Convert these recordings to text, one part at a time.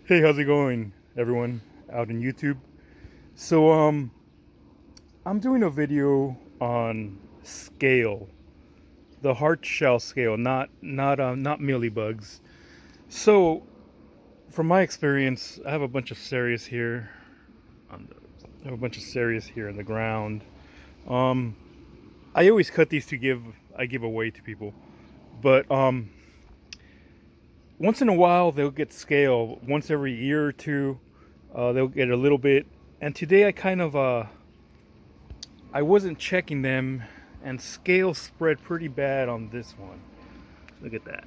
Hey, how's it going, everyone out in YouTube? So, I'm doing a video on scale, the hardshell scale, not mealybugs. So, from my experience, I have a bunch of cereus here. I have a bunch of cereus here in the ground. Um, I always cut these to give away to people, but once in a while they'll get scale. Once every year or two, they'll get a little bit. And today I wasn't checking them, and scale spread pretty bad on this one. Look at that.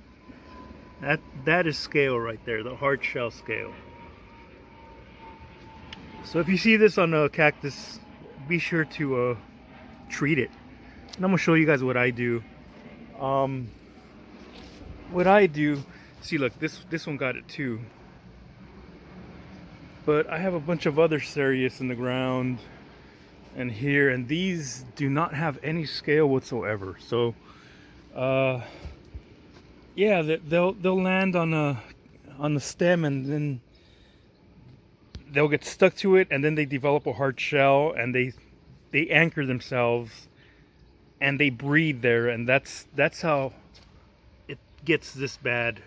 That is scale right there, the hard shell scale. So if you see this on a cactus, be sure to treat it. And I'm gonna show you guys what I do. See, look, this one got it too. But I have a bunch of other cereus in the ground and here, and these do not have any scale whatsoever. So, yeah, they'll land on the stem, and then they'll get stuck to it, and then they develop a hard shell, and they anchor themselves, and they breed there, and that's how it gets this bad.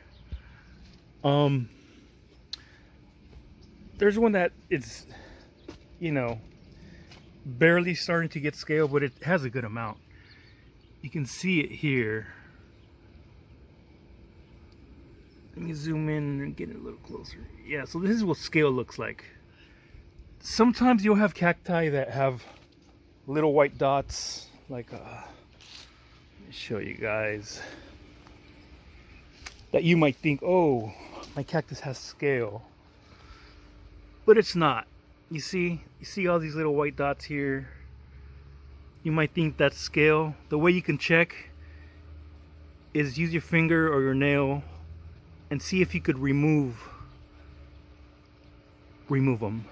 There's one that is, barely starting to get scale, but it has a good amount. You can see it here. Let me zoom in and get it a little closer. Yeah, so this is what scale looks like. Sometimes you'll have cacti that have little white dots, like, let me show you guys, that you might think, oh, my cactus has scale, but it's not. You see all these little white dots here. You might think that's scale. The way you can check is use your finger or your nail and see if you could remove them.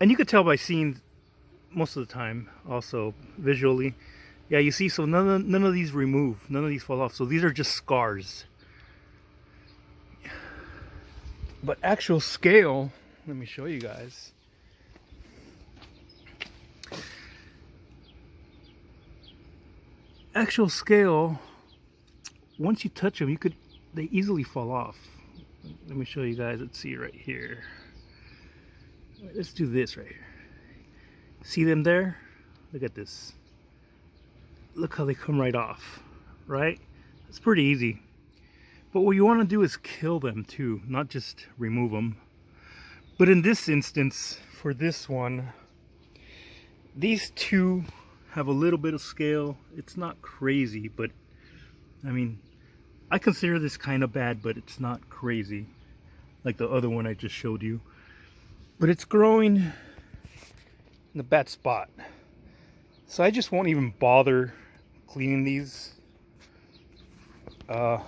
And you could tell by seeing most of the time, also visually. Yeah, you see, so none of these remove, none of these fall off. So these are just scars. But actual scale, let me show you guys. Actual scale, once you touch them, they easily fall off. Let me show you guys. Let's see right here. Let's do this right here. See them there? Look at this. Look how they come right off, right? It's pretty easy. But what you want to do is kill them too, not just remove them. But in this instance, for this one, these two have a little bit of scale. It's not crazy, but I mean, I consider this kind of bad, but it's not crazy like the other one I just showed you. But it's growing in a bad spot. So I just won't even bother cleaning these. I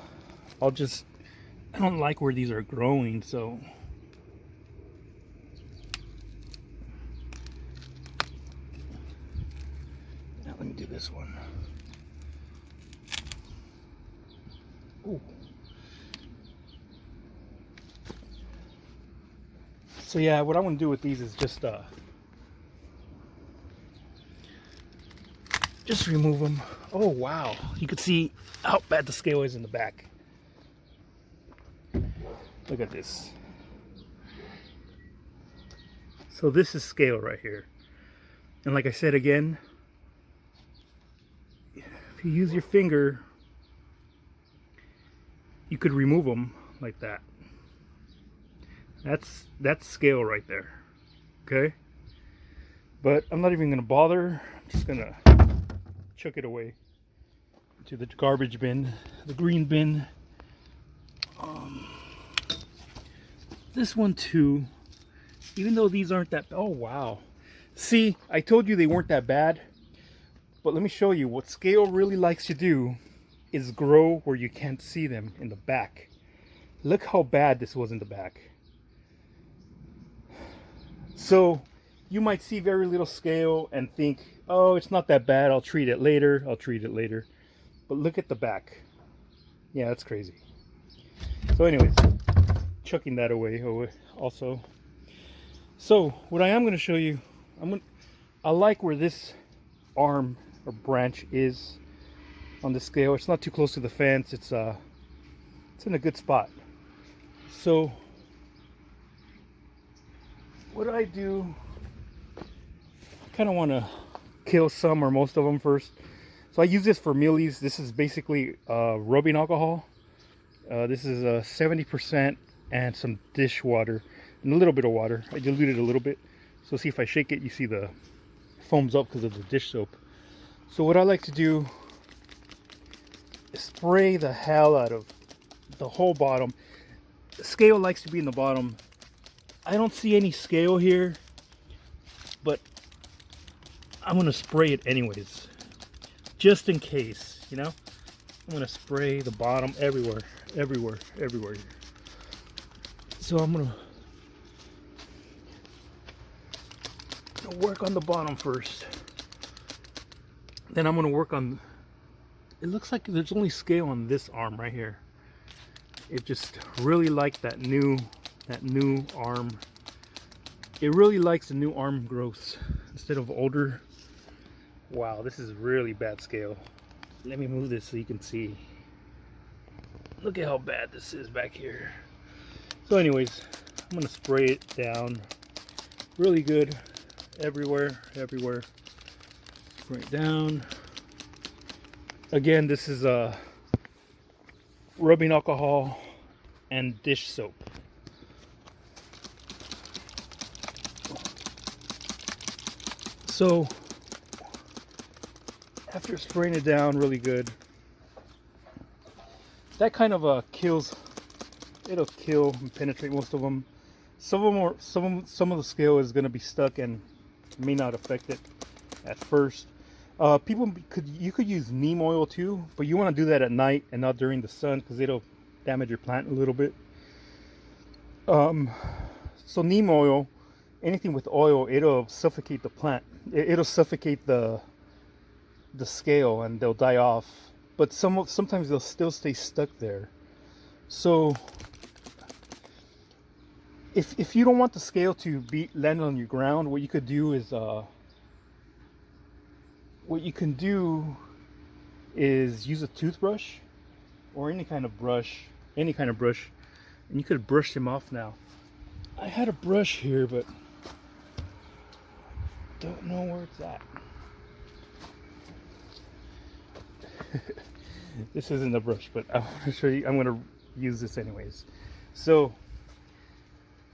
don't like where these are growing, so now let me do this one. Ooh. So yeah, what I want to do with these is just remove them. Oh wow, you can see how bad the scale is in the back. Look at this. So this is scale right here. And like I said again, if you use your finger, you could remove them like that. That's scale right there. Okay? But I'm not even gonna bother. I'm just gonna chuck it away to the garbage bin, the green bin. This one too, even though these aren't that, oh wow. See, I told you they weren't that bad, but let me show you what scale really likes to do is grow where you can't see them in the back. Look how bad this was in the back. So you might see very little scale and think, oh, it's not that bad, I'll treat it later. But look at the back. Yeah, that's crazy. So anyways, chucking that away also. So what I am going to show you, I like where this arm or branch is on the scale. It's not too close to the fence. It's in a good spot. So what I do, I kind of want to kill some or most of them first. So I use this for mealies. This is basically rubbing alcohol. This is 70% and some dish water and a little bit of water. I diluted a little bit. So see, if I shake it, you see the foams up because of the dish soap. So what I like to do is spray the hell out of the whole bottom. The scale likes to be in the bottom. I don't see any scale here, but I'm going to spray it anyways, just in case, you know. I'm going to spray the bottom everywhere. So I'm going to work on the bottom first. Then I'm going to work on, it looks like there's only scale on this arm right here. It just really liked that new arm. It really likes the new arm growth instead of older. Wow, this is really bad scale. Let me move this so you can see. Look at how bad this is back here. So anyways, I'm gonna spray it down really good everywhere. Spray it down. Again, this is rubbing alcohol and dish soap. So after spraying it down really good, that kind of kills. It'll kill and penetrate most of them. Some of the scale is going to be stuck and may not affect it at first. You could use neem oil too, but you want to do that at night and not during the sun because it'll damage your plant a little bit. So neem oil, anything with oil, it'll suffocate the plant. It'll suffocate the scale and they'll die off. But sometimes they'll still stay stuck there. So if you don't want the scale to land on your ground, what you could do is use a toothbrush or any kind of brush, and you could brush them off. Now I had a brush here, but don't know where it's at. This isn't a brush, but I want to show you. I'm going to use this anyways. So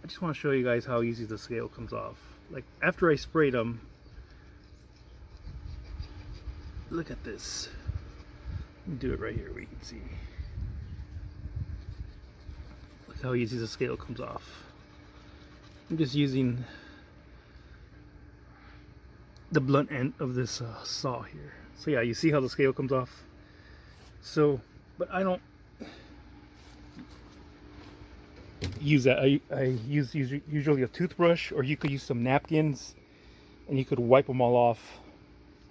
I just want to show you guys how easy the scale comes off. Like after I sprayed them, look at this. Let me do it right here where you can see. Look how easy the scale comes off. I'm just using the blunt end of this saw here. So yeah, you see how the scale comes off. So, but I don't use that. I use usually a toothbrush, or you could use some napkins and you could wipe them all off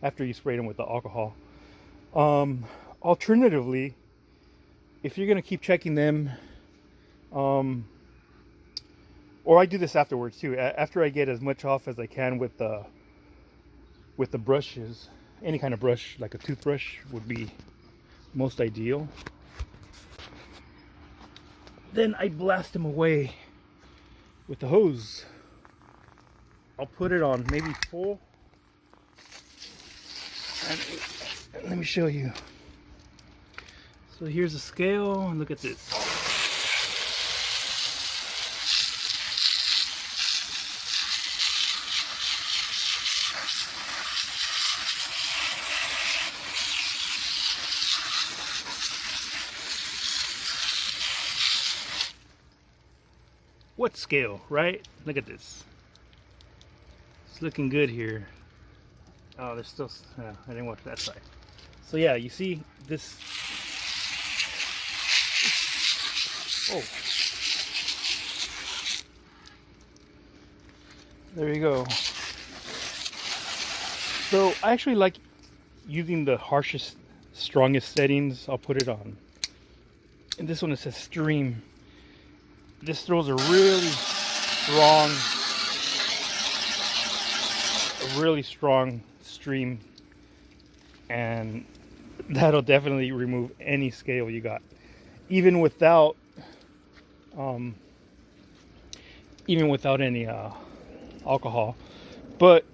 after you sprayed them with the alcohol. Alternatively, if you're gonna keep checking them, or I do this afterwards too. After I get as much off as I can with the brushes, any kind of brush like a toothbrush would be most ideal. Then I blast them away with the hose. I'll put it on maybe full. And let me show you. So here's the scale, and look at this. What scale, right? Look at this. It's looking good here. Oh, there's still, I didn't watch that side. So yeah, you see this. Oh. There you go. So I actually like using the harshest, strongest settings. I'll put it on. And this one, it says stream. this throws a really strong stream, and that'll definitely remove any scale you got, even without any alcohol. But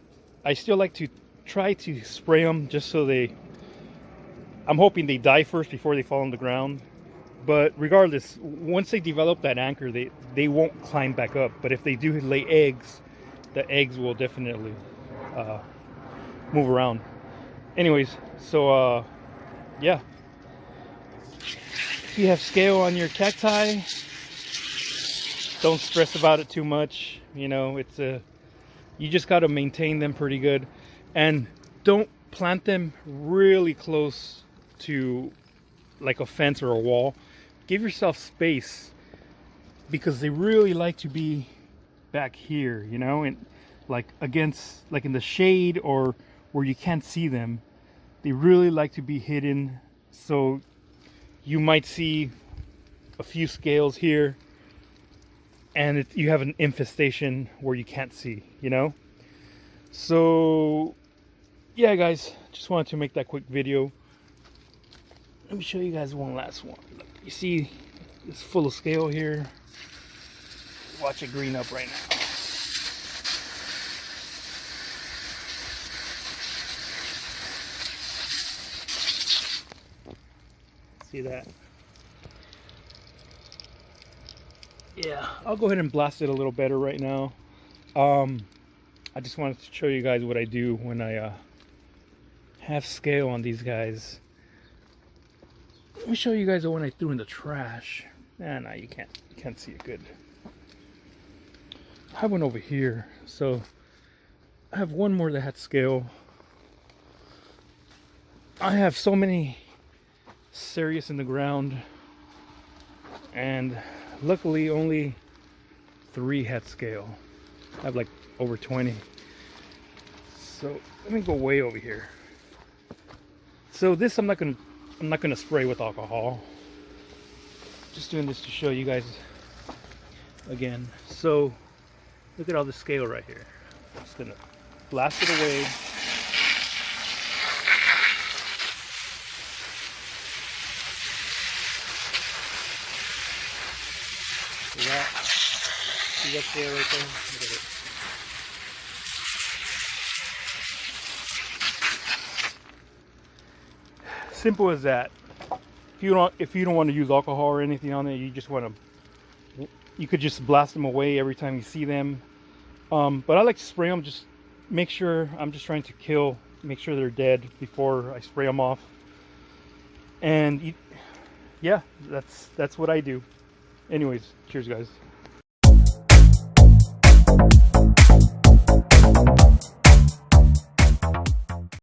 I still like to try to spray them just so I'm hoping they die first before they fall on the ground. But regardless, once they develop that anchor, they won't climb back up. But if they do lay eggs, the eggs will definitely move around. Anyways, so yeah, if you have scale on your cacti, don't stress about it too much. You know, you just got to maintain them pretty good, and don't plant them really close to like a fence or a wall. Give yourself space, because they really like to be back here, you know, and like against, like in the shade or where you can't see them. They really like to be hidden, so you might see a few scales here, and you have an infestation where you can't see, you know. So yeah, guys, just wanted to make that quick video. Let me show you guys one last one. Look, you see it's full of scale here. Watch it green up right now. See that? Yeah, I'll go ahead and blast it a little better right now. I just wanted to show you guys what I do when I have scale on these guys. Let me show you guys the one I threw in the trash. No, you can't see it good. I have one over here. So I have one more that had scale. I have so many serious in the ground, and luckily only 3 had scale. I have like over 20. So let me go way over here. So this I'm not gonna spray with alcohol. Just doing this to show you guys again. So look at all the scale right here. I'm just gonna blast it away. See that scale right there? Look at it. Simple as that. If you don't want to use alcohol or anything on it, you could just blast them away every time you see them. But I like to spray them. Just make sure I'm just trying to make sure they're dead before I spray them off. And yeah, that's what I do. Anyways, cheers, guys.